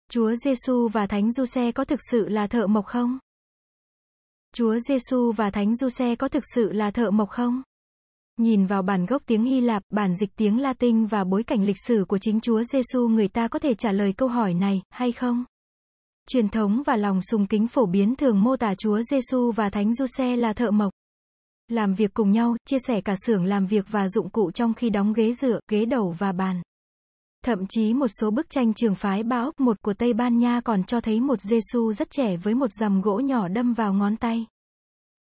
Chúa Giêsu và Thánh Giuse có thực sự là thợ mộc không? Chúa Giêsu và Thánh Giuse có thực sự là thợ mộc không? Nhìn vào bản gốc tiếng Hy Lạp, bản dịch tiếng Latin và bối cảnh lịch sử của chính Chúa Giêsu, người ta có thể trả lời câu hỏi này, hay không? Truyền thống và lòng sùng kính phổ biến thường mô tả Chúa Giêsu và Thánh Giuse là thợ mộc. Làm việc cùng nhau, chia sẻ cả xưởng làm việc và dụng cụ trong khi đóng ghế dựa, ghế đầu và bàn. Thậm chí một số bức tranh trường phái Ba ốc 1 của Tây Ban Nha còn cho thấy một Giêsu rất trẻ với một rằm gỗ nhỏ đâm vào ngón tay.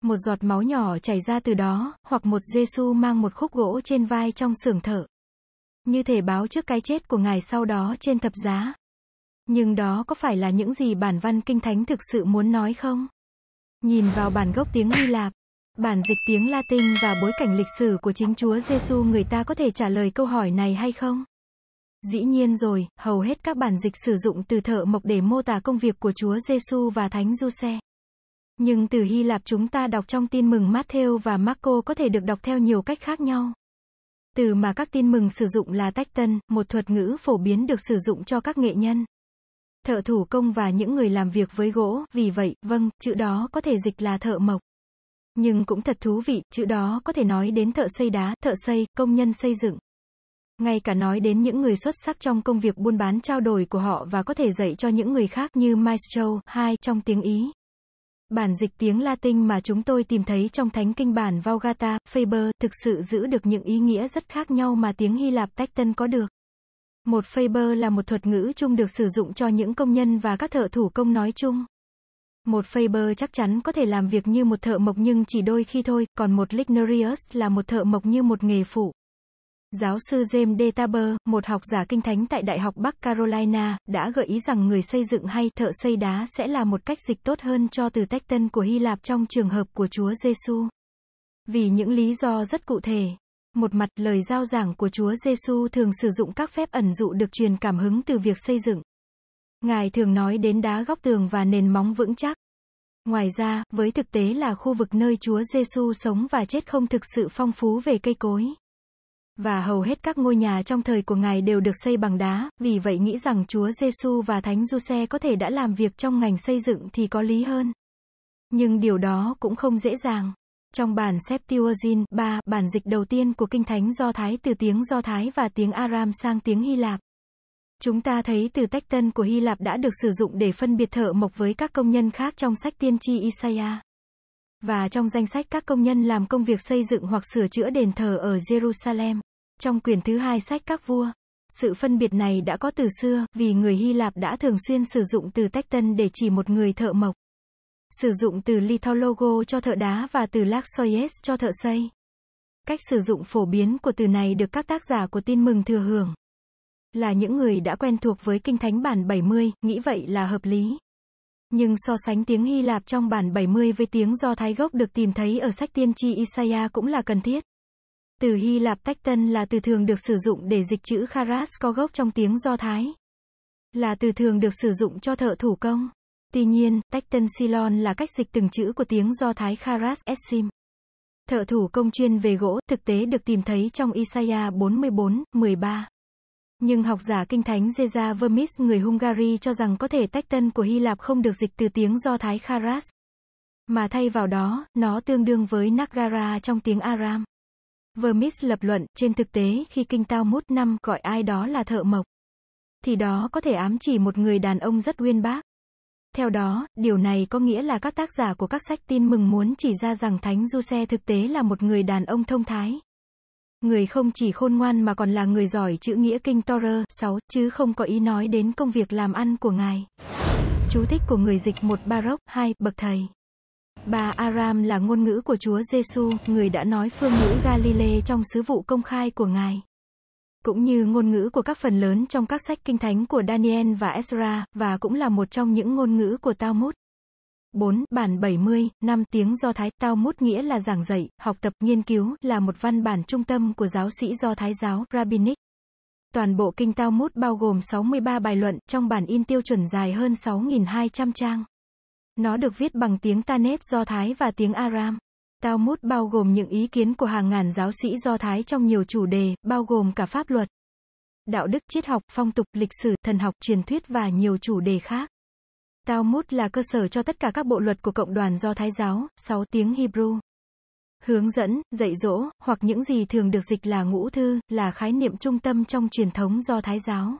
Một giọt máu nhỏ chảy ra từ đó, hoặc một Giêsu mang một khúc gỗ trên vai trong xưởng thợ. Như thể báo trước cái chết của Ngài sau đó trên thập giá. Nhưng đó có phải là những gì bản văn Kinh Thánh thực sự muốn nói không? Nhìn vào bản gốc tiếng Hy Lạp, bản dịch tiếng Latin và bối cảnh lịch sử của chính Chúa Giêsu, người ta có thể trả lời câu hỏi này hay không? Dĩ nhiên rồi, hầu hết các bản dịch sử dụng từ thợ mộc để mô tả công việc của Chúa Giêsu và Thánh Giuse. Nhưng từ Hy Lạp chúng ta đọc trong Tin mừng Matthew và Marco có thể được đọc theo nhiều cách khác nhau. Từ mà các tin mừng sử dụng là tecton, một thuật ngữ phổ biến được sử dụng cho các nghệ nhân, thợ thủ công và những người làm việc với gỗ, vì vậy, chữ đó có thể dịch là thợ mộc. Nhưng cũng thật thú vị, chữ đó có thể nói đến thợ xây đá, thợ xây, công nhân xây dựng. Ngay cả nói đến những người xuất sắc trong công việc buôn bán trao đổi của họ và có thể dạy cho những người khác như maestro, trong tiếng Ý. Bản dịch tiếng Latin mà chúng tôi tìm thấy trong Thánh Kinh bản Vulgata, Faber, thực sự giữ được những ý nghĩa rất khác nhau mà tiếng Hy Lạp tecton có được. Một Faber là một thuật ngữ chung được sử dụng cho những công nhân và các thợ thủ công nói chung. Một Faber chắc chắn có thể làm việc như một thợ mộc nhưng chỉ đôi khi thôi, còn một Lignarius là một thợ mộc như một nghề phụ. Giáo sư James D. Tabor, một học giả kinh thánh tại Đại học Bắc Carolina, đã gợi ý rằng người xây dựng hay thợ xây đá sẽ là một cách dịch tốt hơn cho từ tecton của Hy Lạp trong trường hợp của Chúa Giêsu. Vì những lý do rất cụ thể. Một mặt, lời rao giảng của Chúa Giêsu thường sử dụng các phép ẩn dụ được truyền cảm hứng từ việc xây dựng. Ngài thường nói đến đá góc tường và nền móng vững chắc. Ngoài ra, với thực tế là khu vực nơi Chúa Giêsu sống và chết không thực sự phong phú về cây cối. Và hầu hết các ngôi nhà trong thời của Ngài đều được xây bằng đá, vì vậy nghĩ rằng Chúa Giêsu và Thánh Giuse có thể đã làm việc trong ngành xây dựng thì có lý hơn. Nhưng điều đó cũng không dễ dàng. Trong bản Septuagint 3, bản dịch đầu tiên của Kinh Thánh Do Thái từ tiếng Do Thái và tiếng Aram sang tiếng Hy Lạp, chúng ta thấy từ tecton của Hy Lạp đã được sử dụng để phân biệt thợ mộc với các công nhân khác trong sách tiên tri Isaiah. Và trong danh sách các công nhân làm công việc xây dựng hoặc sửa chữa đền thờ ở Jerusalem, trong quyển thứ 2 sách các vua. Sự phân biệt này đã có từ xưa, vì người Hy Lạp đã thường xuyên sử dụng từ tecton để chỉ một người thợ mộc. Sử dụng từ lithologo cho thợ đá và từ laxoies cho thợ xây. Cách sử dụng phổ biến của từ này được các tác giả của Tin mừng thừa hưởng. Là những người đã quen thuộc với Kinh Thánh bản 70, nghĩ vậy là hợp lý. Nhưng so sánh tiếng Hy Lạp trong bản 70 với tiếng Do Thái gốc được tìm thấy ở sách tiên tri Isaiah cũng là cần thiết. Từ Hy Lạp tecton là từ thường được sử dụng để dịch chữ charas có gốc trong tiếng Do Thái. Là từ thường được sử dụng cho thợ thủ công. Tuy nhiên, tecton silon là cách dịch từng chữ của tiếng Do Thái charas essim. Thợ thủ công chuyên về gỗ, thực tế được tìm thấy trong Isaiah 44, 13. Nhưng học giả Kinh Thánh Zeza Vermis người Hungary cho rằng có thể tecton của Hy Lạp không được dịch từ tiếng Do Thái charas, mà thay vào đó, nó tương đương với Nagara trong tiếng Aram. Vermis lập luận, trên thực tế khi Kinh Talmud 5 gọi ai đó là thợ mộc, thì đó có thể ám chỉ một người đàn ông rất uyên bác. Theo đó, điều này có nghĩa là các tác giả của các sách tin mừng muốn chỉ ra rằng Thánh Giuse thực tế là một người đàn ông thông thái. Người không chỉ khôn ngoan mà còn là người giỏi chữ nghĩa kinh Torah 6, chứ không có ý nói đến công việc làm ăn của Ngài. Chú thích của người dịch 1 Baruch, 2, bậc thầy. 3 Aram là ngôn ngữ của Chúa Giêsu, người đã nói phương ngữ Galilee trong sứ vụ công khai của Ngài. Cũng như ngôn ngữ của các phần lớn trong các sách kinh thánh của Daniel và Ezra, và cũng là một trong những ngôn ngữ của Talmud. 4. Bản 70, 5 tiếng Do Thái. Talmud nghĩa là giảng dạy, học tập, nghiên cứu, là một văn bản trung tâm của giáo sĩ Do Thái giáo, Rabbinic. Toàn bộ kinh Talmud bao gồm 63 bài luận, trong bản in tiêu chuẩn dài hơn 6.200 trang. Nó được viết bằng tiếng Tannet Do Thái và tiếng Aram. Talmud bao gồm những ý kiến của hàng ngàn giáo sĩ Do Thái trong nhiều chủ đề, bao gồm cả pháp luật, đạo đức, triết học, phong tục, lịch sử, thần học, truyền thuyết và nhiều chủ đề khác. Talmud là cơ sở cho tất cả các bộ luật của cộng đoàn Do Thái giáo, 6 tiếng Hebrew. Hướng dẫn, dạy dỗ, hoặc những gì thường được dịch là ngũ thư, là khái niệm trung tâm trong truyền thống Do Thái giáo.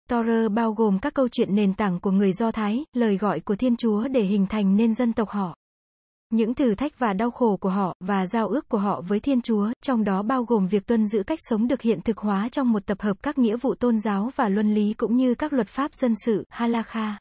Torah bao gồm các câu chuyện nền tảng của người Do Thái, lời gọi của Thiên Chúa để hình thành nên dân tộc họ. Những thử thách và đau khổ của họ, và giao ước của họ với Thiên Chúa, trong đó bao gồm việc tuân giữ cách sống được hiện thực hóa trong một tập hợp các nghĩa vụ tôn giáo và luân lý cũng như các luật pháp dân sự, halakha.